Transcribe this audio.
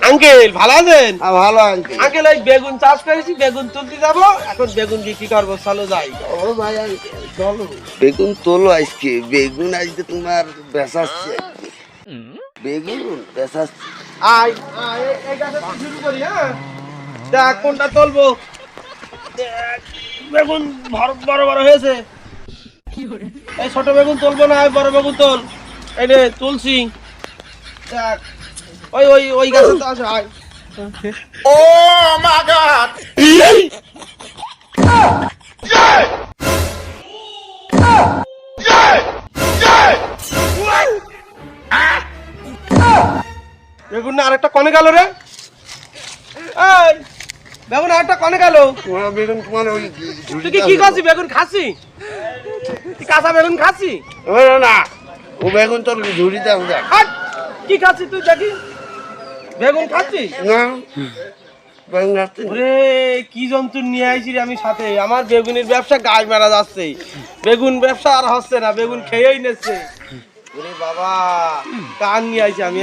Uncle ভালো আছেন? ভালো আঙ্কেল। আঙ্কেল এই বেগুন চাষ করেছি, বেগুন তুলতে যাবো, এখন বেগুন বিক্রি করবো, চলো যাই। ও ভাই আঙ্কেল চলো, বেগুন তোলো আজকে। বেগুন আজকে তোমার বেচাচ্ছি আজকে। বেগুন বেচাচ্ছি। আয় আয়, এই গাছে তো শুরু করি। হ্যাঁ, দেখ কোনটা তুলবো। দেখ, বেগুন বড় বড় হয়েছে। এই ছোট বেগুন তুলবো না, বড় বেগুন তোল। এই রে তুলসি। দেখ, ওই ওই ওই গাছে তো আছে। আয়। ও মা গড! বেগুন না আরেকটা কনে গেল রে? এই বেগুন আরেকটা কনে গেল? তোমার বেগুন তোমার ওই তুই কি খাচ্ছি? বেগুন খাচ্ছি? তুই কাঁচা বেগুন খাচ্ছি? না, ও বেগুন তোর ঝুড়িতে আছে দেখ। হাট! কি খাচ্ছি তুই দেখি? বেগুন খাচ্ছি? না, বেগুন খাচ্ছি না। ওরে কি জন্তু নিয়ে আইছি রে আমি সাথে। আমার বেগুনের ব্যবসা গায়ে মারা যাচ্ছে। বেগুন ব্যবসা আর হচ্ছে না, বেগুন খেয়েই নেছে। ওরে বাবা, কান নিয়ে আইছি আমি।